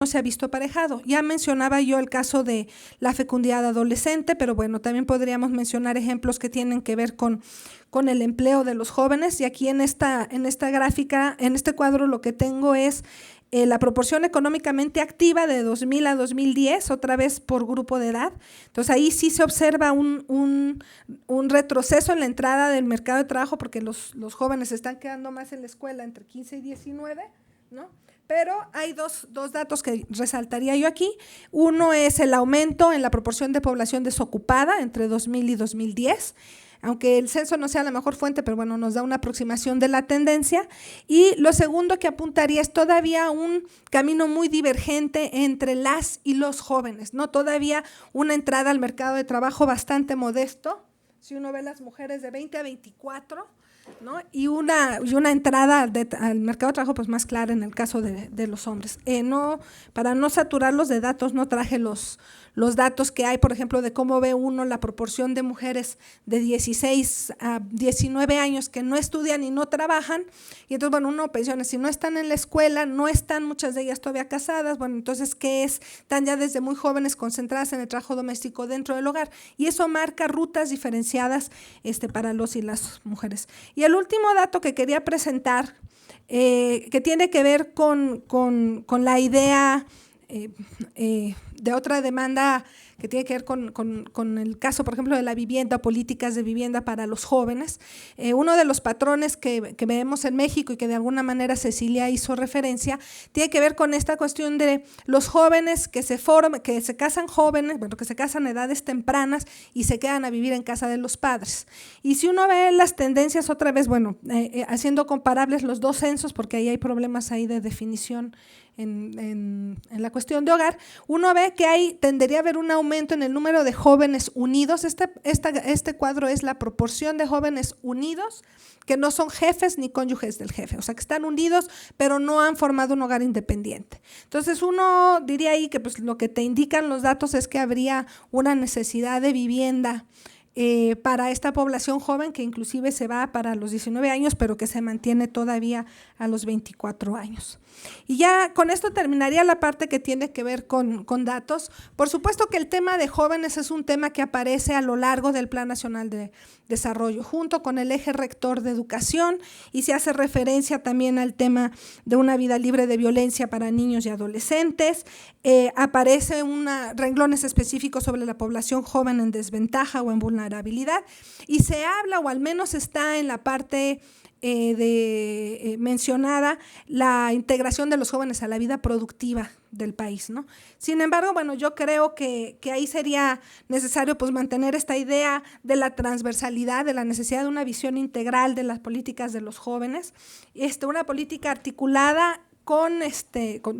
no se ha visto aparejado. Ya mencionaba yo el caso de la fecundidad adolescente, pero bueno, también podríamos mencionar ejemplos que tienen que ver con el empleo de los jóvenes, y aquí en esta gráfica, en este cuadro, lo que tengo es la proporción económicamente activa de 2000 a 2010, otra vez por grupo de edad. Entonces ahí sí se observa un retroceso en la entrada del mercado de trabajo, porque los jóvenes se están quedando más en la escuela entre 15 y 19, ¿no? Pero hay dos datos que resaltaría yo aquí. Uno es el aumento en la proporción de población desocupada entre 2000 y 2010, aunque el censo no sea la mejor fuente, pero bueno, nos da una aproximación de la tendencia. Y lo segundo que apuntaría es todavía un camino muy divergente entre las y los jóvenes, ¿no? Todavía una entrada al mercado de trabajo bastante modesto, si uno ve las mujeres de 20 a 24, ¿no? Y una entrada al mercado de trabajo pues más clara en el caso de los hombres. Para no saturarlos de datos, no traje los datos que hay, por ejemplo, de cómo ve uno la proporción de mujeres de 16 a 19 años que no estudian y no trabajan, y entonces, bueno, uno pensiona, si no están en la escuela, no están muchas de ellas todavía casadas, bueno, entonces, ¿qué es? Están ya desde muy jóvenes concentradas en el trabajo doméstico dentro del hogar, y eso marca rutas diferenciadas para los y las mujeres. Y el último dato que quería presentar, que tiene que ver con la idea de otra demanda que tiene que ver con el caso, por ejemplo, de la vivienda, políticas de vivienda para los jóvenes. Uno de los patrones que vemos en México y que de alguna manera Cecilia hizo referencia, tiene que ver con esta cuestión de los jóvenes que se casan jóvenes, bueno, que se casan a edades tempranas y se quedan a vivir en casa de los padres. Y si uno ve las tendencias otra vez, bueno, haciendo comparables los dos censos, porque ahí hay problemas ahí de definición en la cuestión de hogar, uno ve que tendería a haber un aumento en el número de jóvenes unidos. Este cuadro es la proporción de jóvenes unidos que no son jefes ni cónyuges del jefe, o sea, que están unidos pero no han formado un hogar independiente. Entonces uno diría ahí que pues lo que te indican los datos es que habría una necesidad de vivienda para esta población joven, que inclusive se va para los 19 años, pero que se mantiene todavía a los 24 años. Y ya con esto terminaría la parte que tiene que ver con datos. Por supuesto que el tema de jóvenes es un tema que aparece a lo largo del Plan Nacional de Desarrollo, junto con el eje rector de educación, y se hace referencia también al tema de una vida libre de violencia para niños y adolescentes. Aparece renglones específicos sobre la población joven en desventaja o en vulnerabilidad, y se habla, o al menos está en la parte mencionada, la integración de los jóvenes a la vida productiva del país, ¿no? Sin embargo, bueno, yo creo que ahí sería necesario pues mantener esta idea de la transversalidad, de la necesidad de una visión integral de las políticas de los jóvenes, una política articulada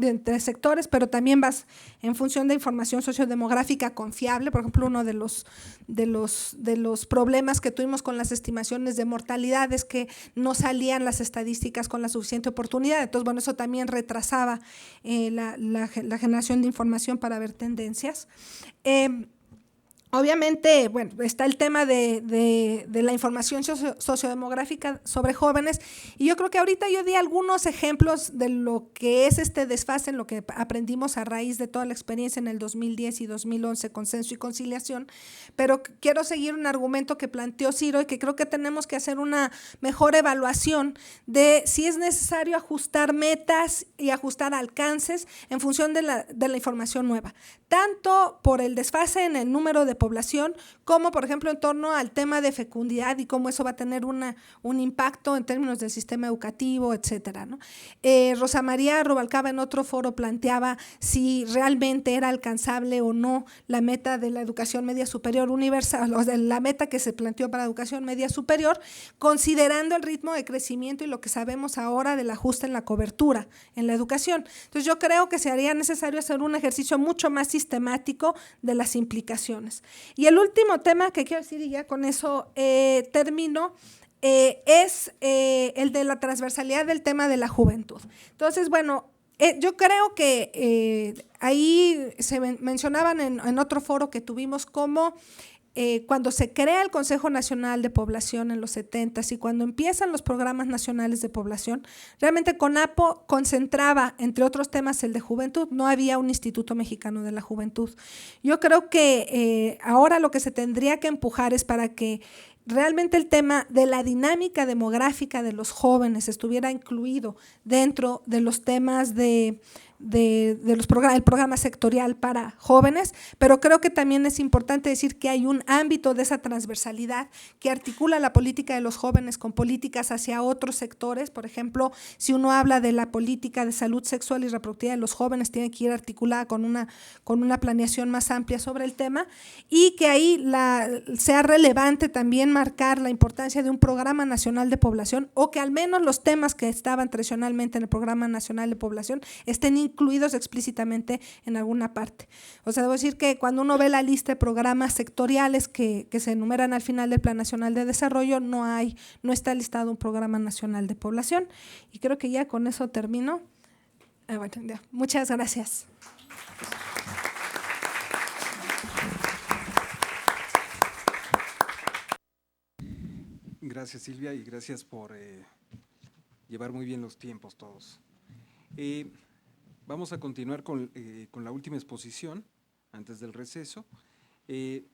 entre sectores, pero también vas en función de información sociodemográfica confiable. Por ejemplo, uno de los problemas que tuvimos con las estimaciones de mortalidad es que no salían las estadísticas con la suficiente oportunidad. Entonces, bueno, eso también retrasaba la generación de información para ver tendencias. Obviamente, bueno, está el tema de la información sociodemográfica sobre jóvenes, y yo creo que ahorita yo di algunos ejemplos de lo que es este desfase en lo que aprendimos a raíz de toda la experiencia en el 2010 y 2011 con censo y conciliación, pero quiero seguir un argumento que planteó Ciro, y que creo que tenemos que hacer una mejor evaluación de si es necesario ajustar metas y ajustar alcances en función de la información nueva, tanto por el desfase en el número de población, como por ejemplo en torno al tema de fecundidad y cómo eso va a tener un impacto en términos del sistema educativo, etcétera, ¿no? Rosa María Rubalcaba en otro foro planteaba si realmente era alcanzable o no la meta de la educación media superior universal, o sea, la meta que se planteó para educación media superior, considerando el ritmo de crecimiento y lo que sabemos ahora del ajuste en la cobertura en la educación. Entonces yo creo que se haría necesario hacer un ejercicio mucho más sistemático de las implicaciones. Y el último tema que quiero decir, y ya con eso termino, es el de la transversalidad del tema de la juventud. Entonces, bueno, yo creo que ahí se mencionaban en otro foro que tuvimos cómo cuando se crea el Consejo Nacional de Población en los 70s y cuando empiezan los programas nacionales de población, realmente CONAPO concentraba, entre otros temas, el de juventud. No había un Instituto Mexicano de la Juventud. Yo creo que ahora lo que se tendría que empujar es para que realmente el tema de la dinámica demográfica de los jóvenes estuviera incluido dentro de los temas de los el programa sectorial para jóvenes, pero creo que también es importante decir que hay un ámbito de esa transversalidad que articula la política de los jóvenes con políticas hacia otros sectores. Por ejemplo, si uno habla de la política de salud sexual y reproductiva de los jóvenes, tiene que ir articulada con una planeación más amplia sobre el tema, y que ahí sea relevante también marcar la importancia de un programa nacional de población, o que al menos los temas que estaban tradicionalmente en el programa nacional de población estén incluidos explícitamente en alguna parte. O sea, debo decir que cuando uno ve la lista de programas sectoriales que se enumeran al final del Plan Nacional de Desarrollo, no está listado un programa nacional de población. Y creo que ya con eso termino. Bueno, ya. Muchas gracias. Gracias, Silvia, y gracias por llevar muy bien los tiempos todos. Vamos a continuar con la última exposición, antes del receso.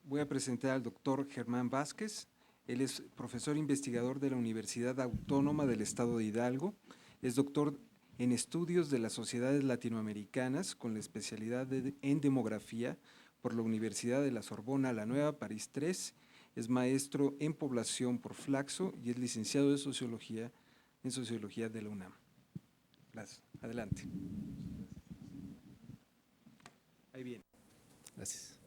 Voy a presentar al doctor Germán Vázquez. Él es profesor investigador de la Universidad Autónoma del Estado de Hidalgo. Es doctor en estudios de las sociedades latinoamericanas con la especialidad en demografía por la Universidad de la Sorbona La Nueva, París III. Es maestro en población por Flaxo y es licenciado en Sociología de la UNAM. Gracias. Adelante. Ahí viene. Gracias.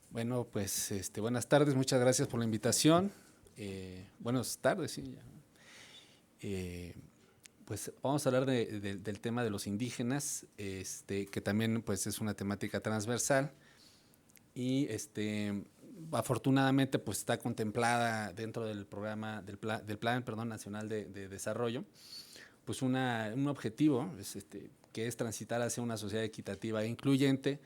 Bueno, pues buenas tardes, muchas gracias por la invitación. Buenas tardes, sí. Pues vamos a hablar del tema de los indígenas, que también pues es una temática transversal y afortunadamente pues está contemplada dentro del programa del Plan Nacional de Desarrollo, pues un objetivo que es transitar hacia una sociedad equitativa e incluyente,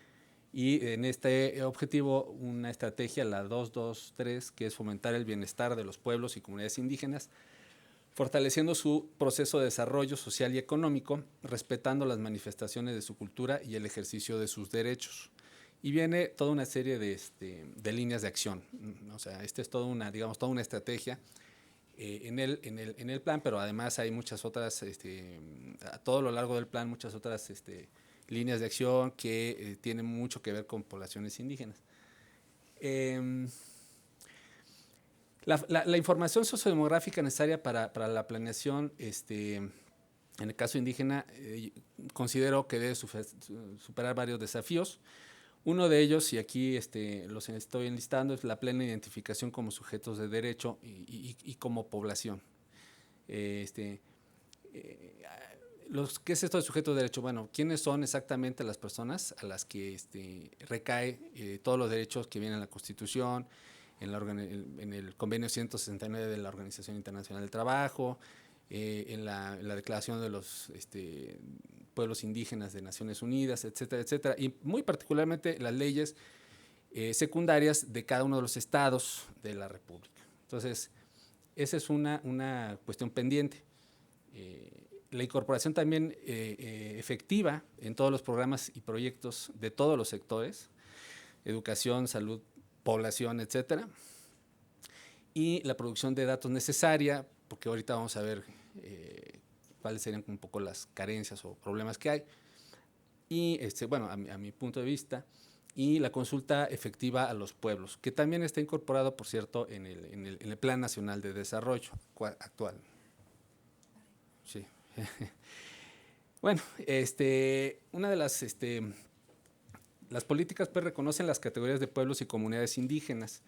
y en este objetivo una estrategia, la 223, que es fomentar el bienestar de los pueblos y comunidades indígenas, fortaleciendo su proceso de desarrollo social y económico, respetando las manifestaciones de su cultura y el ejercicio de sus derechos. Y viene toda una serie de líneas de acción. O sea, es toda una estrategia en el plan, pero además hay muchas otras, a todo lo largo del plan, muchas otras líneas de acción que tienen mucho que ver con poblaciones indígenas. La información sociodemográfica necesaria para la planeación, en el caso indígena, considero que debe superar varios desafíos. Uno de ellos, y aquí los estoy enlistando, es la plena identificación como sujetos de derecho y como población. ¿Qué es esto de sujetos de derecho? Bueno, ¿quiénes son exactamente las personas a las que recae todos los derechos que vienen en la Constitución, en el convenio 169 de la Organización Internacional del Trabajo, en la Declaración de los Pueblos Indígenas de Naciones Unidas, etcétera, etcétera, y muy particularmente las leyes secundarias de cada uno de los estados de la República? Entonces, esa es una cuestión pendiente. La incorporación también efectiva en todos los programas y proyectos de todos los sectores, educación, salud, población, etcétera, y la producción de datos necesaria, porque ahorita vamos a ver cuáles serían un poco las carencias o problemas que hay, y bueno, a mi punto de vista, y la consulta efectiva a los pueblos, que también está incorporado, por cierto, en el Plan Nacional de Desarrollo actual. Sí. Bueno, una de las políticas pues reconocen las categorías de pueblos y comunidades indígenas,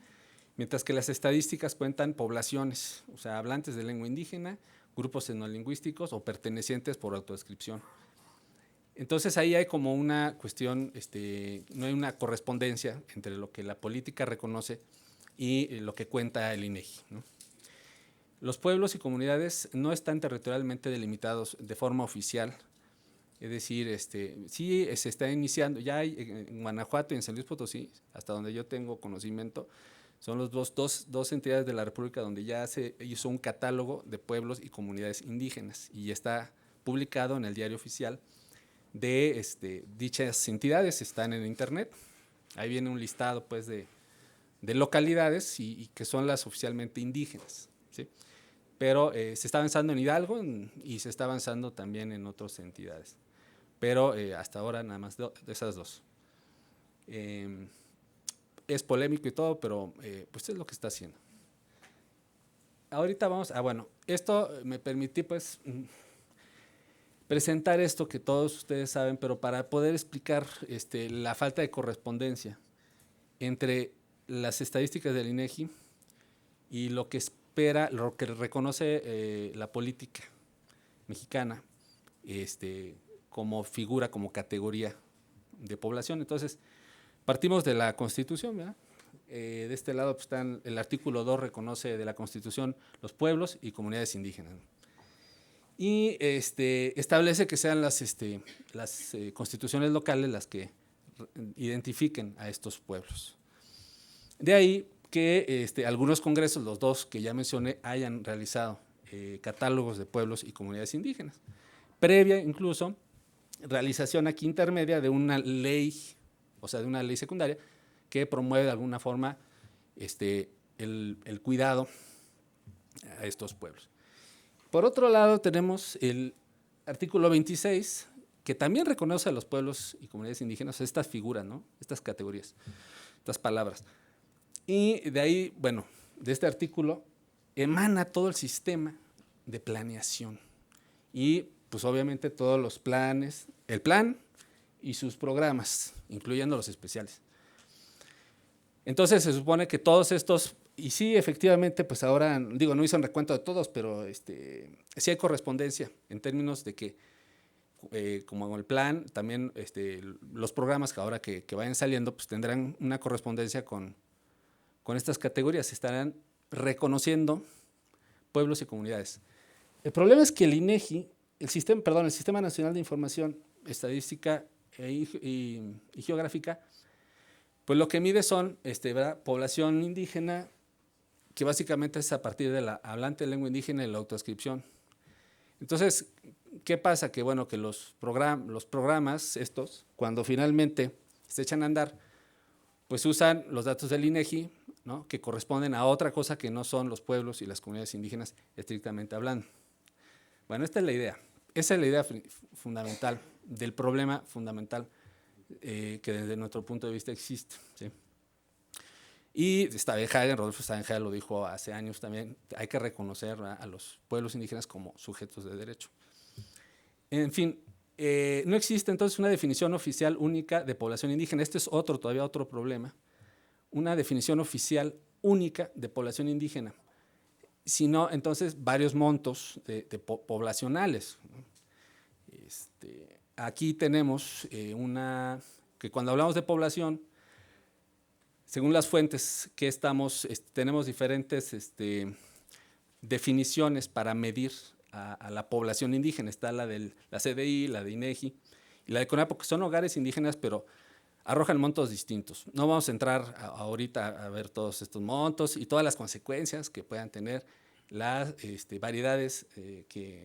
mientras que las estadísticas cuentan poblaciones, o sea, hablantes de lengua indígena, grupos etnolingüísticos o pertenecientes por autodescripción. Entonces ahí hay como una cuestión, no hay una correspondencia entre lo que la política reconoce y lo que cuenta el INEGI, ¿no? Los pueblos y comunidades no están territorialmente delimitados de forma oficial Es decir, sí se está iniciando, ya hay en Guanajuato y en San Luis Potosí, hasta donde yo tengo conocimiento, son los dos entidades de la República donde ya se hizo un catálogo de pueblos y comunidades indígenas y está publicado en el Diario Oficial de dichas entidades, están en internet. Ahí viene un listado pues de localidades y que son las oficialmente indígenas, ¿sí? Pero se está avanzando en Hidalgo y se está avanzando también en otras entidades. Pero hasta ahora nada más de esas dos. Es polémico y todo, pero pues es lo que está haciendo. Ahorita vamos bueno, esto me permití pues presentar esto que todos ustedes saben, pero para poder explicar la falta de correspondencia entre las estadísticas del INEGI y lo que espera, lo que reconoce la política mexicana como figura, como categoría de población. Entonces, partimos de la Constitución, ¿verdad? De este lado pues, el artículo 2 reconoce de la Constitución los pueblos y comunidades indígenas. Y establece que sean las constituciones locales las que identifiquen a estos pueblos. De ahí que algunos congresos, los dos que ya mencioné, hayan realizado catálogos de pueblos y comunidades indígenas. Previa incluso realización aquí intermedia de una ley, o sea, de una ley secundaria que promueve de alguna forma el cuidado a estos pueblos. Por otro lado tenemos el artículo 26, que también reconoce a los pueblos y comunidades indígenas, estas figuras, ¿no? Estas categorías, estas palabras. Y de ahí, bueno, de este artículo emana todo el sistema de planeación y pues obviamente todos los planes, el plan y sus programas, incluyendo los especiales. Entonces se supone que todos estos, y sí, efectivamente, pues ahora, digo, no hice un recuento de todos, pero sí hay correspondencia en términos de que, como el plan, también los programas que ahora que vayan saliendo, pues tendrán una correspondencia con estas categorías, se estarán reconociendo pueblos y comunidades. El problema es que el INEGI, el Sistema Nacional de Información Estadística y Geográfica, pues lo que mide son población indígena, que básicamente es a partir de la hablante de lengua indígena y la autoascripción. Entonces, ¿qué pasa? Que bueno, que los programas estos, cuando finalmente se echan a andar, pues usan los datos del INEGI, ¿no? Que corresponden a otra cosa que no son los pueblos y las comunidades indígenas estrictamente hablando. Bueno, esta es la idea. Esa es la idea fundamental del problema fundamental que desde nuestro punto de vista existe, ¿sí? Y Rodolfo Steinhagen lo dijo hace años también, hay que reconocer a los pueblos indígenas como sujetos de derecho. En fin, no existe entonces una definición oficial única de población indígena. Este es todavía otro problema. Una definición oficial única de población indígena, sino entonces varios montos poblacionales. Aquí tenemos que cuando hablamos de población, según las fuentes que tenemos diferentes definiciones para medir a la población indígena. Está la de la CDI, la de INEGI y la de CONAPO, que son hogares indígenas, pero arrojan montos distintos. No vamos a entrar ahorita a ver todos estos montos y todas las consecuencias que puedan tener las variedades,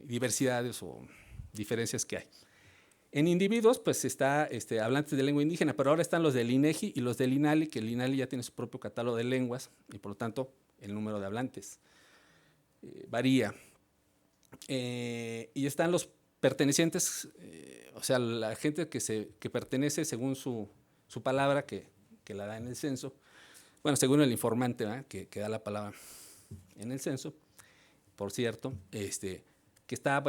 diversidades o diferencias que hay. En individuos, pues está hablantes de lengua indígena, pero ahora están los del INEGI y los del INALI, que el INALI ya tiene su propio catálogo de lenguas y por lo tanto el número de hablantes varía. Y están los pertenecientes, o sea, la gente que pertenece según su palabra que la da en el censo, bueno, según el informante, ¿verdad? que da la palabra en el censo, por cierto, que está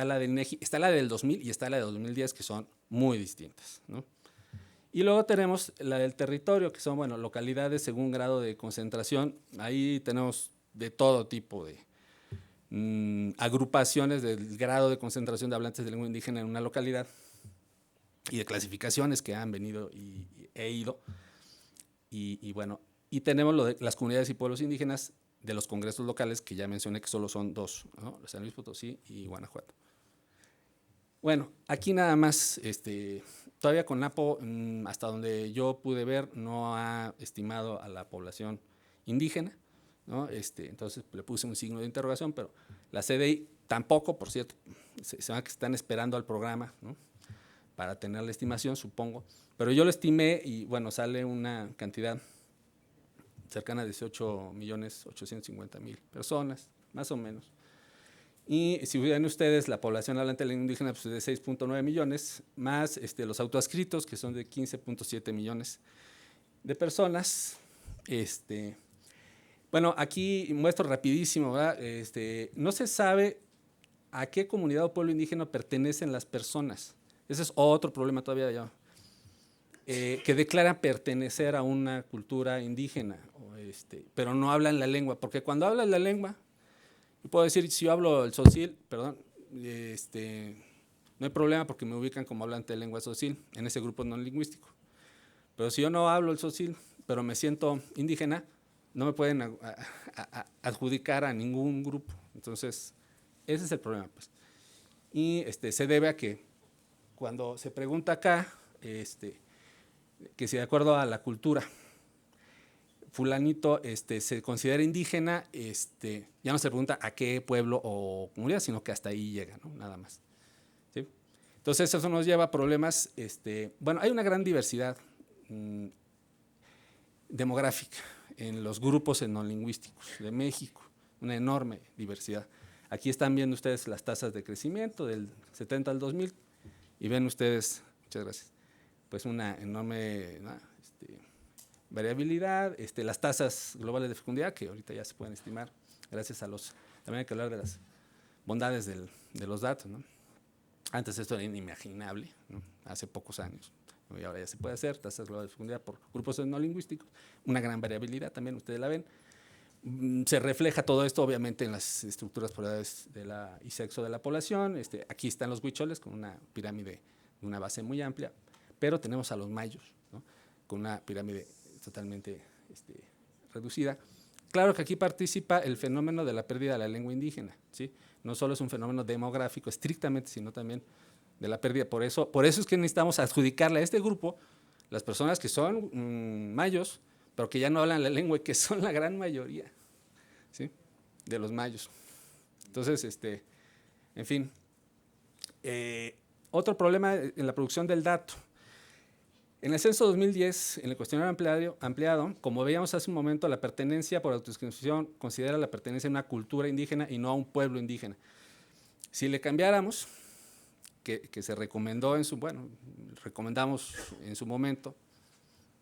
la del INEGI, está la del 2000 y está la del 2010, que son muy distintas, ¿no? Y luego tenemos la del territorio, que son, localidades según grado de concentración. Ahí tenemos de todo tipo de agrupaciones del grado de concentración de hablantes de lengua indígena en una localidad y de clasificaciones que han venido y he ido. Y tenemos lo de las comunidades y pueblos indígenas de los congresos locales, que ya mencioné que solo son dos, ¿no? San Luis Potosí y Guanajuato. Bueno, aquí nada más, todavía con NAPO, hasta donde yo pude ver, no ha estimado a la población indígena, ¿no? Entonces le puse un signo de interrogación, pero la CDI tampoco, por cierto, se van que están esperando al programa, ¿no? Para tener la estimación, supongo. Pero yo lo estimé y bueno, sale una cantidad cercana a 18.850.000 personas, más o menos. Y si ven ustedes, la población hablante de lengua indígena pues, es de 6.9 millones, más los autoadscritos, que son de 15.7 millones de personas. Bueno, aquí muestro rapidísimo, ¿verdad? No se sabe a qué comunidad o pueblo indígena pertenecen las personas. Ese es otro problema todavía ya. Que declaran pertenecer a una cultura indígena, pero no hablan la lengua, porque cuando hablan la lengua, yo puedo decir, si yo hablo el tzotzil, perdón, no hay problema porque me ubican como hablante de lengua tzotzil en ese grupo no lingüístico. Pero si yo no hablo el tzotzil, pero me siento indígena, no me pueden adjudicar a ningún grupo. Entonces, ese es el problema, pues. Y se debe a que cuando se pregunta acá, que si de acuerdo a la cultura, fulanito se considera indígena, ya no se pregunta a qué pueblo o comunidad, sino que hasta ahí llega, ¿no? Nada más. ¿Sí? Entonces eso nos lleva a problemas, bueno, hay una gran diversidad demográfica en los grupos etnolingüísticos de México, una enorme diversidad. Aquí están viendo ustedes las tasas de crecimiento del 70 al 2000 y ven ustedes, muchas gracias, pues una enorme variabilidad, las tasas globales de fecundidad, que ahorita ya se pueden estimar, gracias a los, también hay que hablar de las bondades de los datos, ¿no? Antes esto era inimaginable, ¿no? Hace pocos años, y ahora ya se puede hacer, tasas globales de fecundidad por grupos no lingüísticos, una gran variabilidad también, ustedes la ven. Se refleja todo esto obviamente en las estructuras por edades y sexo de la población. Aquí están los huicholes con una pirámide de una base muy amplia, pero tenemos a los mayos, ¿no? Con una pirámide totalmente reducida. Claro que aquí participa el fenómeno de la pérdida de la lengua indígena, ¿sí? No solo es un fenómeno demográfico estrictamente, sino también de la pérdida. Por eso es que necesitamos adjudicarle a este grupo las personas que son mayos, pero que ya no hablan la lengua y que son la gran mayoría, ¿sí? De los mayos. Entonces, en fin. Otro problema en la producción del dato. En el censo 2010, en el cuestionario ampliado, como veíamos hace un momento, la pertenencia por autodescripción considera la pertenencia a una cultura indígena y no a un pueblo indígena. Si le cambiáramos, que se recomendó recomendamos en su momento,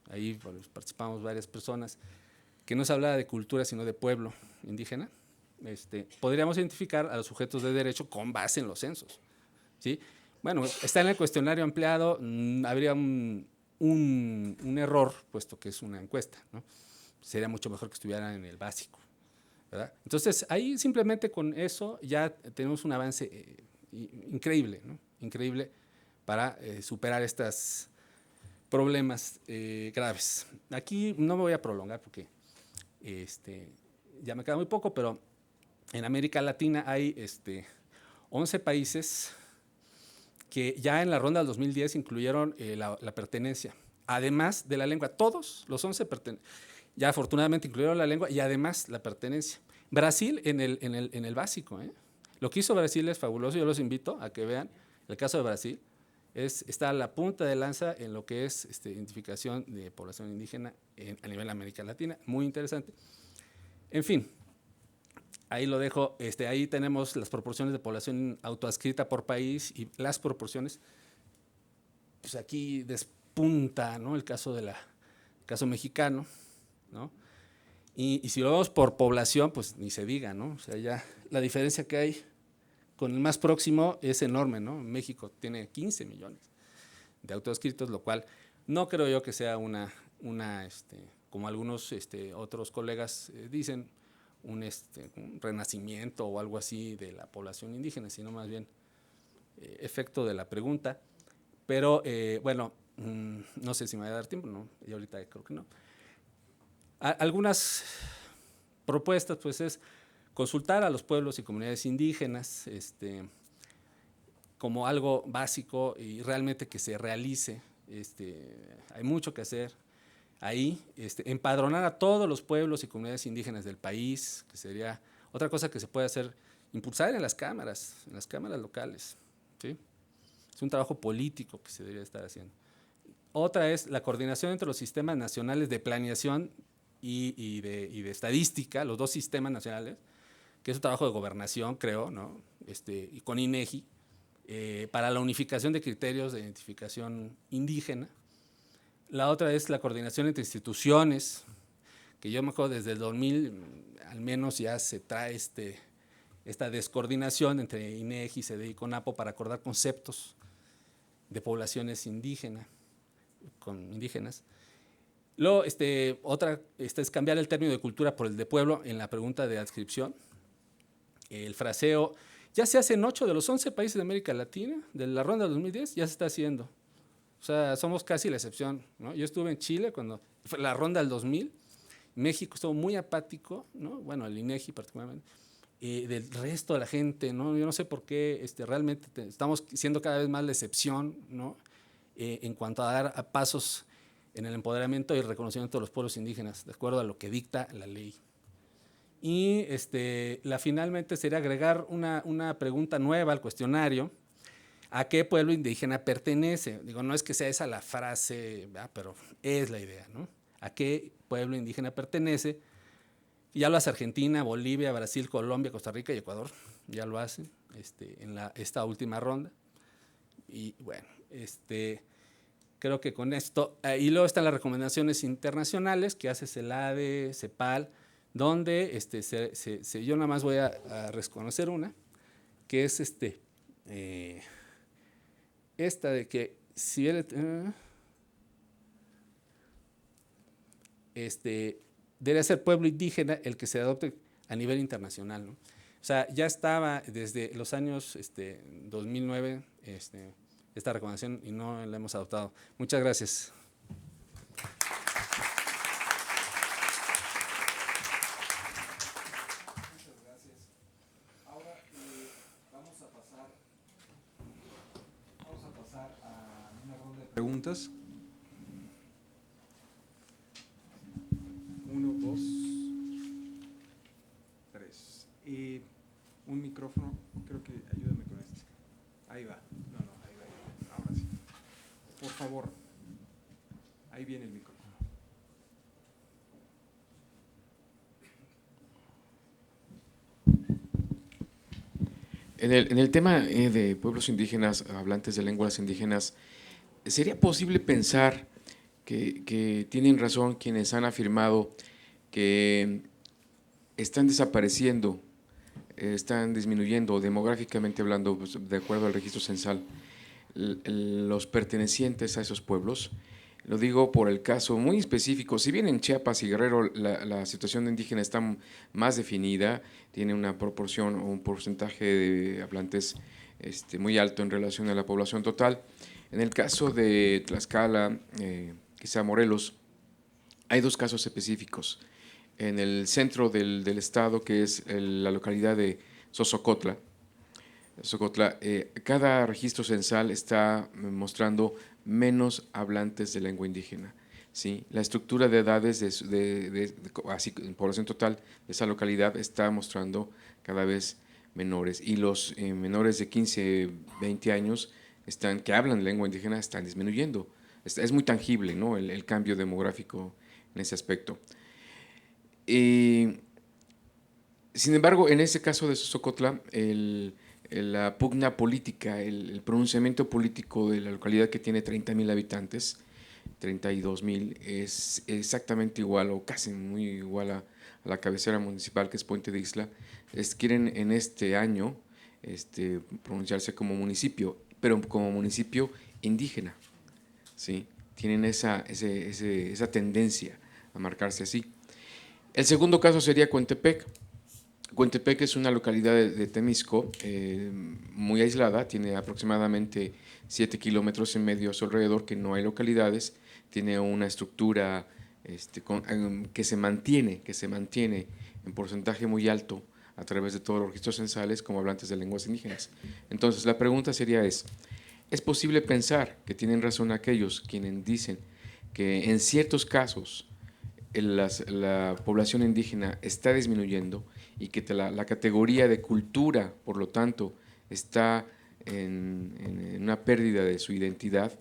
ahí pues, participamos varias personas, que no se hablaba de cultura sino de pueblo indígena, podríamos identificar a los sujetos de derecho con base en los censos, ¿sí? Bueno, está en el cuestionario ampliado, habría un error, puesto que es una encuesta, ¿no? Sería mucho mejor que estuvieran en el básico, ¿verdad? Entonces, ahí simplemente con eso ya tenemos un avance increíble, ¿no? Increíble para superar estos problemas graves. Aquí no me voy a prolongar porque ya me queda muy poco, pero en América Latina hay 11 países que ya en la ronda del 2010 incluyeron la pertenencia, además de la lengua. Todos los 11 ya afortunadamente incluyeron la lengua y además la pertenencia. Brasil en el básico, ¿eh? Lo que hizo Brasil es fabuloso, yo los invito a que vean el caso de Brasil. Está a la punta de lanza en lo que es identificación de población indígena a nivel de América Latina, muy interesante. En fin, ahí lo dejo, ahí tenemos las proporciones de población autoadscrita por país y las proporciones, pues aquí despunta, ¿no? El caso mexicano, ¿no? Y si lo vemos por población, pues ni se diga, ¿no? O sea, ya la diferencia que hay con el más próximo es enorme, ¿no? México tiene 15 millones de autoadscritos, lo cual no creo yo que sea como algunos otros colegas dicen, un renacimiento o algo así de la población indígena, sino más bien efecto de la pregunta. Pero bueno, no sé si me va a dar tiempo, ¿no? Y ahorita creo que no. Algunas propuestas, pues, es consultar a los pueblos y comunidades indígenas, como algo básico y realmente que se realice. Hay mucho que hacer ahí, empadronar a todos los pueblos y comunidades indígenas del país, que sería otra cosa que se puede hacer, impulsar en las cámaras locales, ¿sí? Es un trabajo político que se debería estar haciendo. Otra es la coordinación entre los sistemas nacionales de planeación y de estadística, los dos sistemas nacionales, que es un trabajo de gobernación, creo, ¿no? Y con INEGI, para la unificación de criterios de identificación indígena. La otra es la coordinación entre instituciones, que yo me acuerdo desde el 2000, al menos ya se trae esta descoordinación entre INEGI, CDI y CONAPO para acordar conceptos de poblaciones indígenas. Luego, otra es cambiar el término de cultura por el de pueblo en la pregunta de adscripción. El fraseo ya se hace en 8 de los 11 países de América Latina, de la ronda del 2010 ya se está haciendo. O sea, somos casi la excepción, ¿no? Yo estuve en Chile cuando fue la ronda del 2000, México estuvo muy apático, ¿no? Bueno, el INEGI particularmente, del resto de la gente, ¿no? Yo no sé por qué realmente estamos siendo cada vez más la excepción, ¿no? En cuanto a dar pasos en el empoderamiento y reconocimiento de los pueblos indígenas, de acuerdo a lo que dicta la ley. Y finalmente sería agregar una pregunta nueva al cuestionario: ¿a qué pueblo indígena pertenece? Digo, no es que sea esa la frase, ¿verdad? Pero es la idea, ¿no? ¿A qué pueblo indígena pertenece? Ya lo hace Argentina, Bolivia, Brasil, Colombia, Costa Rica y Ecuador, ya lo hacen en esta última ronda. Y bueno, creo que con esto, y luego están las recomendaciones internacionales que hace CELADE, CEPAL, donde yo nada más voy a reconocer una, que es esta de que si debe ser pueblo indígena el que se adopte a nivel internacional, ¿no? O sea, ya estaba desde los años 2009 esta recomendación y no la hemos adoptado. Muchas gracias. Preguntas. 1, 2, 3. Un micrófono, creo que ayúdame con este. Ahí va. No, ahí va. Ahora sí. Por favor. Ahí viene el micrófono. En el tema de pueblos indígenas, hablantes de lenguas indígenas, ¿sería posible pensar que tienen razón quienes han afirmado que están desapareciendo, están disminuyendo demográficamente hablando, pues, de acuerdo al registro censal, los pertenecientes a esos pueblos? Lo digo por el caso muy específico. Si bien en Chiapas y Guerrero la situación indígena está más definida, tiene una proporción o un porcentaje de hablantes muy alto en relación a la población total. En el caso de Tlaxcala, quizá Morelos, hay dos casos específicos. En el centro del estado, que es la localidad de Sosocotla, cada registro censal está mostrando menos hablantes de lengua indígena, ¿sí? La estructura de edades así en población total de esa localidad está mostrando cada vez menores, y los menores de 15, 20 años que hablan lengua indígena están disminuyendo. Es muy tangible, ¿no? el cambio demográfico en ese aspecto. Sin embargo, en ese caso de Sosocotla, la pugna política, el pronunciamiento político de la localidad, que tiene 30,000 habitantes, 32,000, es exactamente igual o casi muy igual a la cabecera municipal, que es Puente de Ixtla. Quieren en este año pronunciarse como municipio, pero como municipio indígena, ¿sí? Tienen esa tendencia a marcarse así. El segundo caso sería Contepec. Contepec es una localidad de Temisco, muy aislada, tiene aproximadamente 7,5 kilómetros a su alrededor, que no hay localidades, tiene una estructura que se mantiene en porcentaje muy alto a través de todos los registros censales como hablantes de lenguas indígenas. Entonces, la pregunta sería ¿es posible pensar que tienen razón aquellos quienes dicen que en ciertos casos la población indígena está disminuyendo y que la categoría de cultura, por lo tanto, está en una pérdida de su identidad?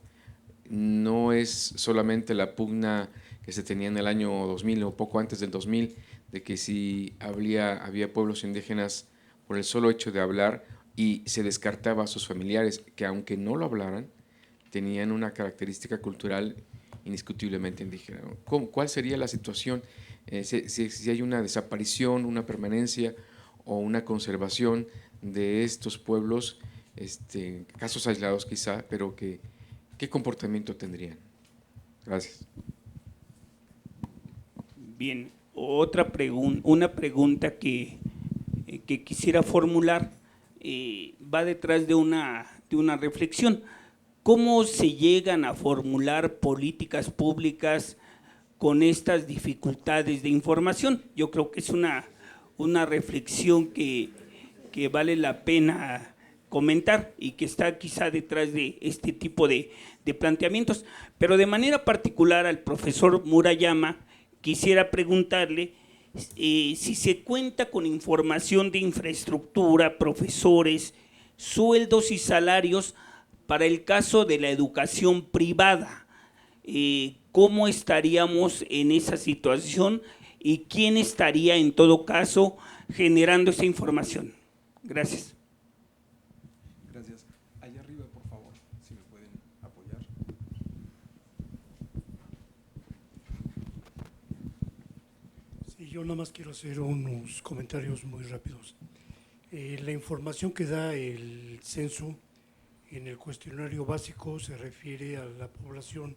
No es solamente la pugna que se tenía en el año 2000 o poco antes del 2000, de que si había pueblos indígenas por el solo hecho de hablar y se descartaba a sus familiares, que aunque no lo hablaran, tenían una característica cultural indiscutiblemente indígena. ¿Cuál sería la situación si hay una desaparición, una permanencia o una conservación de estos pueblos, casos aislados quizá, pero qué comportamiento tendrían? Gracias. Bien, una pregunta que quisiera formular va detrás de una reflexión. ¿Cómo se llegan a formular políticas públicas con estas dificultades de información? Yo creo que es una reflexión que vale la pena comentar y que está quizá detrás de este tipo de planteamientos. Pero de manera particular al profesor Murayama quisiera preguntarle si se cuenta con información de infraestructura, profesores, sueldos y salarios para el caso de la educación privada. ¿Cómo estaríamos en esa situación y quién estaría en todo caso generando esa información? Gracias. Gracias. Allá arriba, por favor, si me pueden apoyar. Sí, yo nada más quiero hacer unos comentarios muy rápidos. La información que da el censo en el cuestionario básico se refiere a la población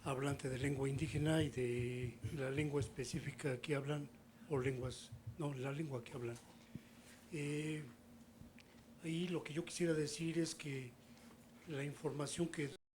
hablante de lengua indígena y de la lengua específica que hablan, o lenguas, no, la lengua que hablan. Ahí lo que yo quisiera decir es que la información que